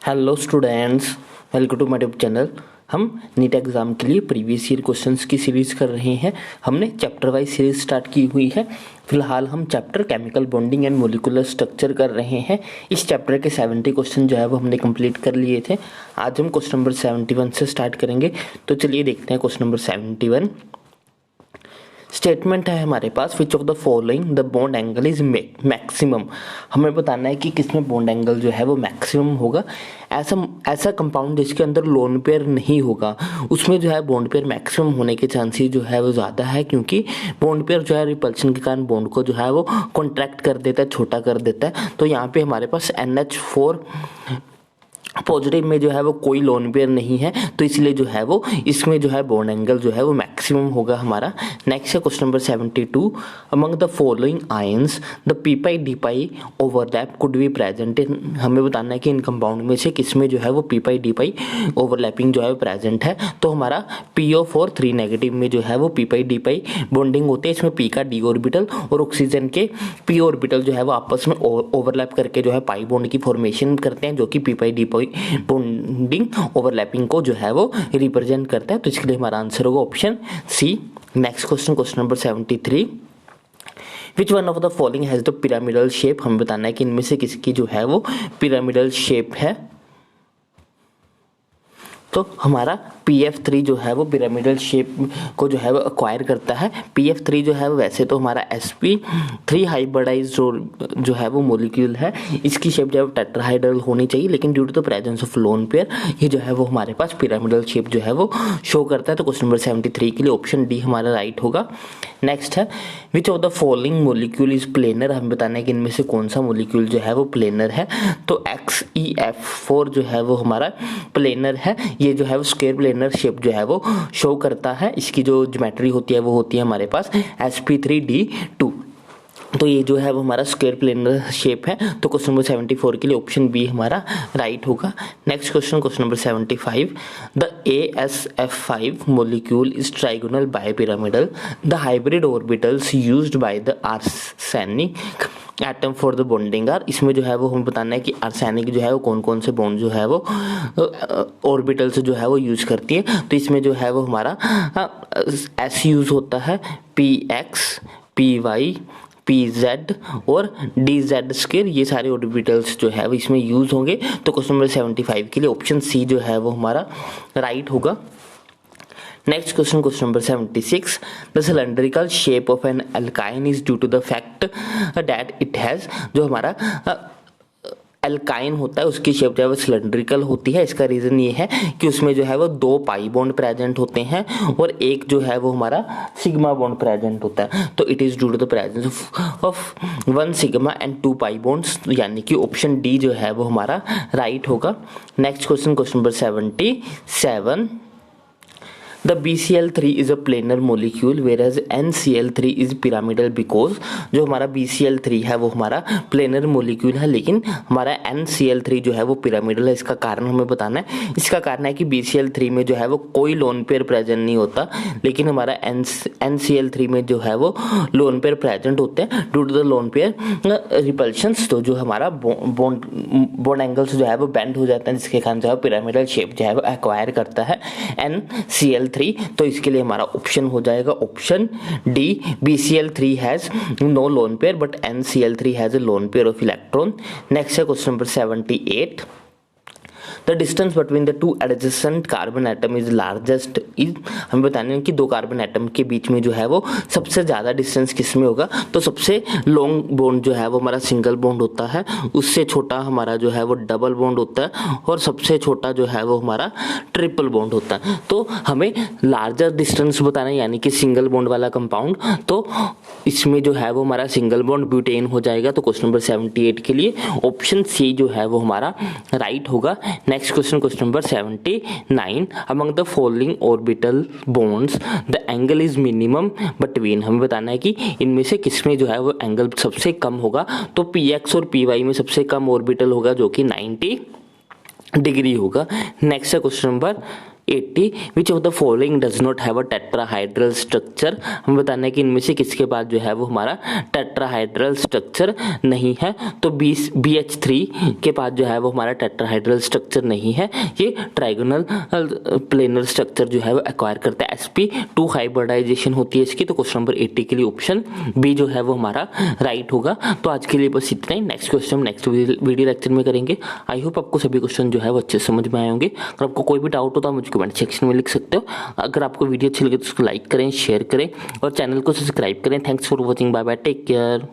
Hello students, welcome to my YouTube channel. हम NEET exam के लिए प्रीवियस ईयर क्वेश्चंस की सीरीज़ कर रहे हैं। हमने चैप्टर वाइज सीरीज स्टार्ट की हुई है। फिलहाल हम chapter chemical bonding and molecular structure कर रहे हैं। इस चैप्टर के 70 क्वेश्चन जो है वो हमने कंप्लीट कर लिए थे। आज हम क्वेश्चन नंबर 71 से स्टार्ट करेंगे। तो चलिए देखते हैं क्वेश्चन नंबर 71। स्टेटमेंट है हमारे पास, which of the following the bond angle is maximum. हमें बताना है कि किसमें बॉन्ड एंगल जो है वो मैक्सिमम होगा। ऐसा कंपाउंड जिसके अंदर लोन पेयर नहीं होगा उसमें जो है बॉन्ड पेयर मैक्सिमम होने के चांसेस जो है वो ज़्यादा है, क्योंकि बॉन्ड पेयर जो है रिपल्शन के कारण बॉन्ड को जो है वो कॉन्ट्रैक्ट कर देता है, छोटा कर देता है। तो यहाँ पे हमारे पास NH4 पॉजिटिव में जो है वो कोई लोन पेयर नहीं है, तो इसलिए जो है वो इसमें जो है बॉन्ड एंगल जो है वो मैक्सिमम होगा हमारा। नेक्स्ट है question number 72। Among the following ions the P pi D pi overlap could be present in. हमें बताना है कि इन कंपाउंड में से किसमें जो है वो पी पाई डी पाई ओवरलैपिंग जो है वो प्रेजेंट है। तो हमारा PO4 3 नेगेटिव में जो है वो पी पाई डी पाई बॉन्डिंग होती है। इसमें पी का डी ऑर्बिटल और ऑक्सीजन के पी ऑर्बिटल जो है वो आपस में ओवरलैप करके जो है पाई बॉन्ड की फॉर्मेशन करते हैं, जो कि पी पाई डी पाई बॉन्डिंग ओवरलैपिंग को जो है वो रिप्रेजेंट करता है। तो इसके लिए हमारा आंसर होगा option C. Next question, question number 73। Which one of the following has the pyramidal shape. हमें बताना है कि इनमें से किसकी जो है वो पिरामिडल शेप है। तो हमारा PF3 जो है वो पिरामिडल शेप को जो है वो अक्वायर करता है। PF3 जो है वो वैसे तो हमारा sp3 हाइब्रिडाइज जो है वो मॉलिक्यूल है, इसकी शेप जो है वो टेट्राहाइड्रल होनी चाहिए, लेकिन due to the presence of lone pair ये जो है वो हमारे पास पिरामिडल शेप जो है वो शो करता है। तो क्वेश्चन नंबर 73 के लिए ऑप्शन डी हमारा राइट होगा। नेक्स्ट है, विच of the following molecule is planar. हमें बताना है कि इनमें से कौन सा मॉलिक्यूल जो है वो प्लेनर है। तो XeF4 जो है वो हमारा प्लेनर है। ये जो है वो स्क्वायर प्लेनर शेप जो है वो शो करता है। इसकी जो ज्योमेट्री होती है वो होती है हमारे पास sp3d2। तो ये जो है वो हमारा स्क्वायर प्लेनर शेप है। तो क्वेश्चन नंबर 74 के लिए ऑप्शन बी हमारा राइट होगा। Next question, question number 75। The AsF5 molecule is trigonal bipyramidal. The hybrid orbitals used by the arsenic atom for the bonding are. इसमें जो है वो हमें बताना है कि आर्सेनिक जो है वो कौन कौन से बॉन्ड जो है वो ऑर्बिटल्स जो है वो यूज करती है। तो इसमें जो है वो हमारा S यूज होता है, PX, PY, PZ और DZ स्क्वायर, ये सारे ऑर्बिटल्स जो है वो इसमें यूज होंगे। तो क्वेश्चन नंबर 75 के लिए ऑप्शन सी जो है वो हमारा राइट होगा। Next question, question number 76। The cylindrical shape of an alkyne is due to the fact that it has. जो हमारा अल्काइन होता है उसकी शेप जो है वो सिलेंड्रिकल होती है। इसका रीजन ये है कि उसमें जो है वो 2 पाई बॉन्ड प्रेजेंट होते हैं और एक जो है वो हमारा सिग्मा बॉन्ड प्रेजेंट होता है। तो it is due to the presence of 1 sigma and 2 pi bonds, यानी कि ऑप्शन डी जो है वो हमारा राइट होगा। Next question, question number 77। The BCl3 is a planar molecule whereas NCl3 is pyramidal because जो हमारा BCl3 है वो हमारा planar molecule है, लेकिन हमारा NCl3 जो है वो pyramidal है। इसका कारण हमें बताना है। इसका कारण है कि BCl3 में जो है वो कोई लोन पेयर प्रेजेंट नहीं होता, लेकिन हमारा NCl3 में जो है वो लोन पेयर प्रेजेंट होते हैं due to the lone pair repulsions. तो जो हमारा बॉन्ड एंगल्स जो है वो बेंड हो जाता है, जिसके कारण जो है पिरामिडल शेप जो है वो एक्वायर करता है NCl3। तो इसके लिए हमारा ऑप्शन हो जाएगा option D. BCl3 has no lone pair but NCl3 has a lone pair of electron. Next है question number 78। The distance between the 2 adjacent carbon atom is largest is. हमें बताने हैं कि 2 कार्बन एटम के बीच में जो है वो सबसे ज्यादा डिस्टेंस किस में होगा। तो सबसे लॉन्ग बॉन्ड जो है वो हमारा सिंगल बॉन्ड होता है, उससे छोटा हमारा जो है वो डबल बॉन्ड होता है और सबसे छोटा जो है वो हमारा ट्रिपल बॉन्ड होता है। तो हमें लार्जर डिस्टेंस बताना है, यानी कि सिंगल बॉन्ड वाला कंपाउंड। तो इसमें जो है वो हमारा सिंगल बॉन्ड ब्यूटेन हो जाएगा। तो क्वेश्चन नंबर 78 के लिए ऑप्शन सी जो है वो हमारा राइट होगा। Next question, question number 79। Among the following orbital bonds the angle is minimum between. हमें बताना है कि इनमें से किसमें जो है वो एंगल सबसे कम होगा। तो PX और PY में सबसे कम ऑर्बिटल होगा जो कि 90 डिग्री होगा। नेक्स्ट है question number 80 which of the following does not have a tetrahedral structure, हमें बताना है कि इनमें से किसके पास जो है वो हमारा टेट्राहाइड्रल स्ट्रक्चर नहीं है। तो BH3 के पास जो है वो हमारा टेट्राहाइड्रल स्ट्रक्चर नहीं है, ये ट्राइगोनल प्लेनर स्ट्रक्चर जो है वो एक्वायर करता है। sp2 हाइब्रिडाइजेशन होती है इसकी। तो क्वेश्चन नंबर 80 के लिए ऑप्शन बी जो है वो हमारा राइट होगा। तो आज के लिए बस इतना ही। Next question next video lecture में करेंगे। आई होप आपको सभी क्वेश्चन जो है वो अच्छे समझ में आए होंगे। अगर आपको कोई भी डाउट हो तो आप मुझे कमेंट सेक्शन में लिख सकते हो। अगर आपको वीडियो अच्छी लगे तो उसको लाइक करें, शेयर करें और चैनल को सब्सक्राइब करें। Thanks for watching, bye bye, take care.